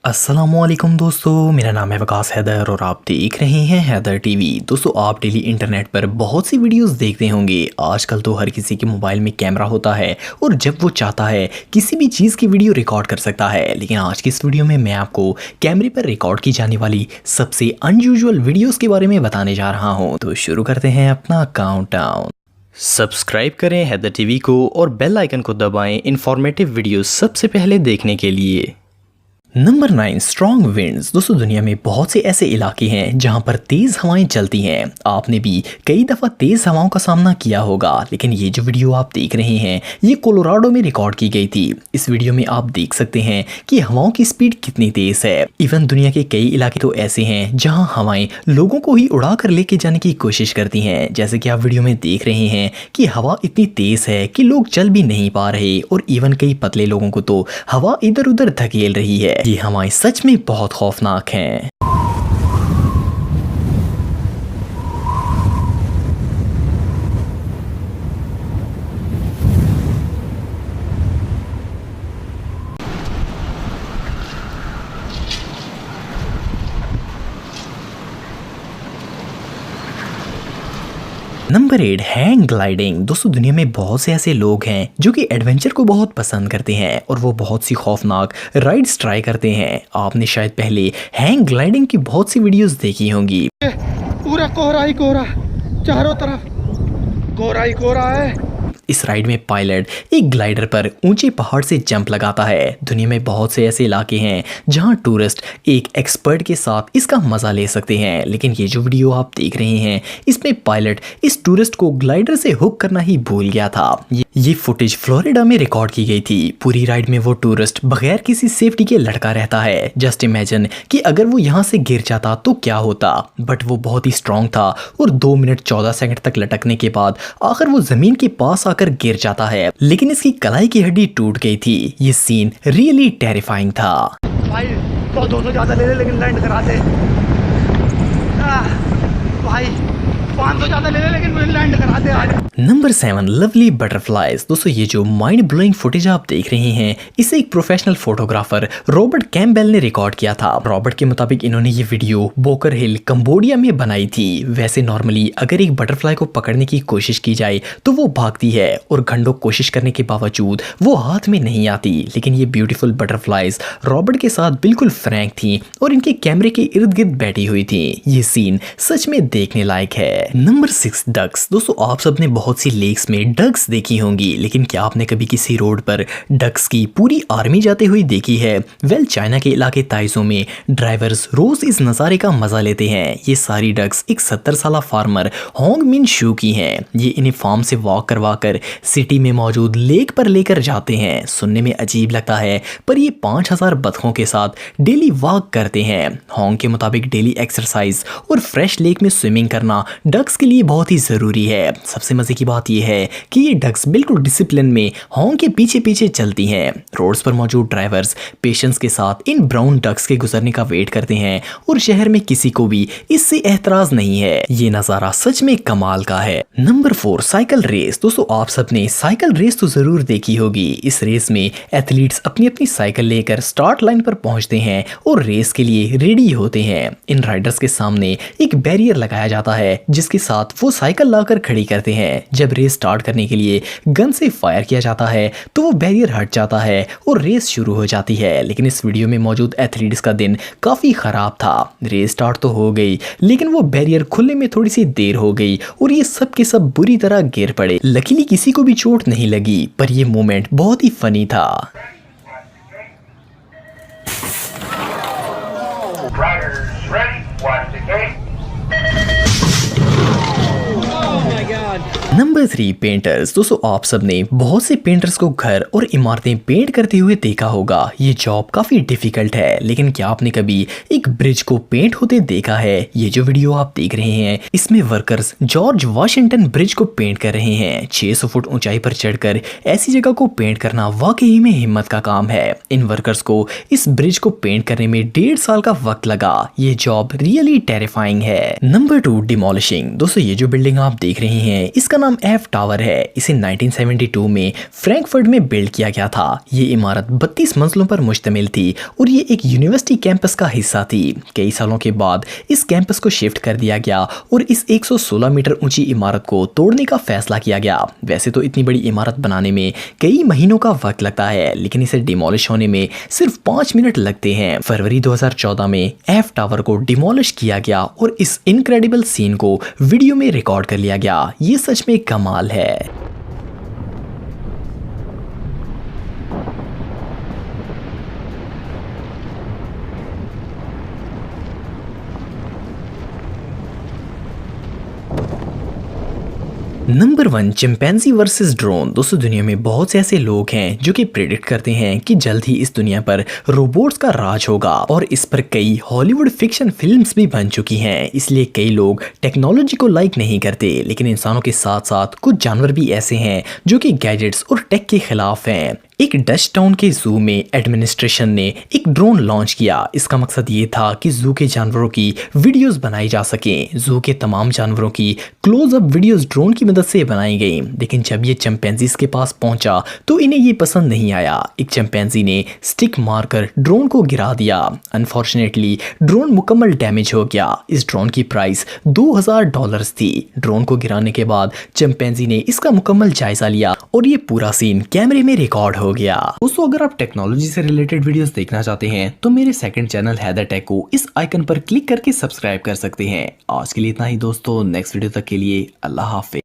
अस्सलामुअलैकुम दोस्तों, मेरा नाम है वकास हैदर और आप देख रहे हैं हैदर टीवी। दोस्तों, आप डेली इंटरनेट पर बहुत सी वीडियोस देखते होंगे। आजकल तो हर किसी के मोबाइल में कैमरा होता है और जब वो चाहता है किसी भी चीज़ की वीडियो रिकॉर्ड कर सकता है। लेकिन आज की इस वीडियो में मैं आपको कैमरे पर रिकॉर्ड की जाने वाली सबसे अनयूजुअल वीडियोज़ के बारे में बताने जा रहा हूँ। तो शुरू करते हैं अपना काउंटडाउन। सब्सक्राइब करें हैदर टीवी को और बेल आइकन को दबाएं इंफॉर्मेटिव वीडियो सबसे पहले देखने के लिए। Number 9, strong winds. दोस्तों, दुनिया में बहुत से ऐसे इलाके हैं जहां पर तेज़ हवाएं चलती हैं। आपने भी कई दफ़ा तेज़ हवाओं का सामना किया होगा, लेकिन ये जो वीडियो आप देख रहे हैं ये कोलोराडो में रिकॉर्ड की गई थी। इस वीडियो में आप देख सकते हैं कि हवाओं की स्पीड कितनी तेज़ है। इवन दुनिया के कई इलाके तो ऐसे हैं जहां हवाएं लोगों को ही उड़ा कर लेके जाने की कोशिश करती हैं। जैसे कि आप वीडियो में देख रहे हैं कि हवा इतनी तेज़ है कि लोग चल भी नहीं पा रहे और इवन कई पतले लोगों को तो हवा इधर उधर धकेल रही है। ये हवाएं सच में बहुत खौफनाक हैं। Number 8, hang gliding. दोस्तों, दुनिया में बहुत से ऐसे लोग हैं जो कि एडवेंचर को बहुत पसंद करते हैं और वो बहुत सी खौफनाक राइड्स ट्राई करते हैं। आपने शायद पहले हैंग ग्लाइडिंग की बहुत सी वीडियोस देखी होंगी। पूरा कोहरा ही कोहरा, चारों तरफ कोहरा ही कोहरा है। इस राइड में पायलट एक ग्लाइडर पर ऊंचे पहाड़ से जंप लगाता है। दुनिया में बहुत से ऐसे इलाके हैं जहां टूरिस्ट एक एक्सपर्ट के साथ इसका मजा ले सकते हैं। लेकिन ये जो वीडियो आप देख रहे हैं इसमें पायलट इस टूरिस्ट को ग्लाइडर से हुक करना ही भूल गया था। ये फुटेज फ्लोरिडा में रिकॉर्ड की गई थी। पूरी राइड में वो टूरिस्ट बगैर किसी सेफ्टी के लटका रहता है। जस्ट इमेजिन कि अगर वो यहाँ से गिर जाता तो क्या होता। बट वो बहुत ही स्ट्रांग था और 2 मिनट 14 सेकंड तक लटकने के बाद आखिर वो जमीन के पास आकर गिर जाता है, लेकिन इसकी कलाई की हड्डी टूट गई थी। ये सीन रियली टेरिफाइंग था। भाई 200 ज्यादा ले ले लेकिन लैंड करा दे। भाई 500 ज्यादा ले ले लेकिन लैंड करा दे आज। Number 7, lovely butterflies. दोस्तों, ये जो माइंड ब्लोइंग फुटेज आप देख रहे हैं इसे एक प्रोफेशनल फोटोग्राफर रॉबर्ट कैम्पबेल ने रिकॉर्ड किया था। रॉबर्ट के मुताबिक इन्होंने ये वीडियो बोकर हिल कंबोडिया में बनाई थी। वैसे नॉर्मली अगर एक बटरफ्लाई को पकड़ने की कोशिश की जाए तो वो भागती है और घंटों कोशिश करने के बावजूद वो हाथ में नहीं आती। लेकिन ये ब्यूटीफुल बटरफ्लाइज रॉबर्ट के साथ बिल्कुल फ्रैंक थी और इनके कैमरे के इर्द गिर्द बैठी हुई थी। ये सीन सच में देखने लायक है। Number 6, ducks. दोस्तों, आप सबने बहुत सी लेक्स में डक्स देखी होंगी, लेकिन क्या आपने कभी किसी रोड पर डक्स की पूरी आर्मी जाते हुए देखी है? चाइना के इलाके ताइजो में ड्राइवर्स रोज इस नज़ारे का मजा लेते हैं। ये सारी डक्स एक 70 साल फार्मर होंग मिन शू की हैं। ये इन्हें फार्म से वॉक करवा कर सिटी में मौजूद लेक पर लेकर जाते हैं। सुनने में अजीब लगता है पर ये 5000 बतखों के साथ डेली वॉक करते हैं। होंग के मुताबिक डेली एक्सरसाइज और फ्रेश लेक में स्विमिंग करना डक्स के लिए बहुत ही जरूरी है। सबसे मजे की बात यह है कि ये डक्स बिल्कुल डिसिप्लिन में होंग के पीछे पीछे चलती हैं। रोड्स पर मौजूद ड्राइवर्स पेशेंस के साथ इन ब्राउन डक्स के गुजरने का वेट करते हैं और शहर में किसी को भी इससे एतराज नहीं है। ये नजारा सच में कमाल का है। Number 4, cycle race. दोस्तों, आप सबने साइकिल रेस तो जरूर देखी होगी। इस रेस में एथलीट्स अपनी अपनी साइकिल लेकर स्टार्ट लाइन पर पहुंचते हैं और रेस के लिए रेडी होते हैं। इन राइडर्स के सामने एक बैरियर लगाया जाता है जिसके साथ वो साइकिल लाकर खड़ी करते हैं। जब रेस स्टार्ट करने के लिए गन से फायर किया जाता है तो वो बैरियर हट जाता है और रेस शुरू हो जाती है। लेकिन इस वीडियो में मौजूद एथलीट्स का दिन काफी खराब था। रेस स्टार्ट तो हो गई लेकिन वो बैरियर खुलने में थोड़ी सी देर हो गई और ये सब के सब बुरी तरह गिर पड़े। लकीली किसी को भी चोट नहीं लगी पर ये मोमेंट बहुत ही फनी था। Number 3, painters. दोस्तों, आप सबने बहुत से पेंटर्स को घर और इमारतें पेंट करते हुए देखा होगा। ये जॉब काफी डिफिकल्ट है, लेकिन क्या आपने कभी एक ब्रिज को पेंट होते देखा है? ये जो वीडियो आप देख रहे हैं इसमें वर्कर्स जॉर्ज वाशिंगटन ब्रिज को पेंट कर रहे हैं। 600 फुट ऊंचाई पर चढ़कर ऐसी जगह को पेंट करना वाकई में हिम्मत का काम है। इन वर्कर्स को इस ब्रिज को पेंट करने में 1.5 साल का वक्त लगा। ये जॉब रियली टेरिफाइंग है। Number 2, demolishing. दोस्तों, ये जो बिल्डिंग आप देख रहे हैं इसका नाम एफ टावर है। इसे 1972 में फ्रैंकफर्ट में बिल्ड किया गया था। ये इमारत 32 मंजिलों पर मुश्तमिल थी और ये एक यूनिवर्सिटी कैंपस का हिस्सा थी। कई सालों के बाद इस कैंपस को शिफ्ट कर दिया गया और इस 116 मीटर ऊंची इमारत को तोड़ने का फैसला किया गया। वैसे तो इतनी बड़ी इमारत बनाने में कई महीनों का वक्त लगता है, लेकिन इसे डिमोलिश होने में सिर्फ 5 मिनट लगते हैं। फरवरी 2014 में एफ टावर को डिमोलिश किया गया और इस इनक्रेडिबल सीन को वीडियो में रिकॉर्ड कर लिया गया। ये सच में कमाल है। Number 1, chimpanzee versus drone. दोस्तों दुनिया में बहुत से ऐसे लोग हैं जो कि प्रेडिक्ट करते हैं कि जल्द ही इस दुनिया पर रोबोट्स का राज होगा और इस पर कई हॉलीवुड फिक्शन फिल्म्स भी बन चुकी हैं। इसलिए कई लोग टेक्नोलॉजी को लाइक नहीं करते, लेकिन इंसानों के साथ साथ कुछ जानवर भी ऐसे हैं जो कि गैजेट्स और टेक के खिलाफ हैं। एक डच टाउन के जू में एडमिनिस्ट्रेशन ने एक ड्रोन लॉन्च किया। इसका मकसद ये था कि जू के जानवरों की वीडियोस बनाई जा सकें। जू के तमाम जानवरों की क्लोज अप वीडियोस ड्रोन की मदद से बनाई गई, लेकिन जब ये चिंपैंजीज के पास पहुंचा तो इन्हें ये पसंद नहीं आया। एक चिंपैंजी ने स्टिक मारकर ड्रोन को गिरा दिया। अनफॉर्चुनेटली ड्रोन मुकम्मल डैमेज हो गया। इस ड्रोन की प्राइस $2000 थी। ड्रोन को गिराने के बाद चिंपैंजी ने इसका मुकम्मल जायजा लिया और ये पूरा सीन कैमरे में रिकॉर्ड हो गया। दोस्तों अगर आप टेक्नोलॉजी से रिलेटेड वीडियोस देखना चाहते हैं तो मेरे सेकंड चैनल हैदर टेक को इस आइकन पर क्लिक करके सब्सक्राइब कर सकते हैं। आज के लिए इतना ही दोस्तों, नेक्स्ट वीडियो तक के लिए अल्लाह हाफिज।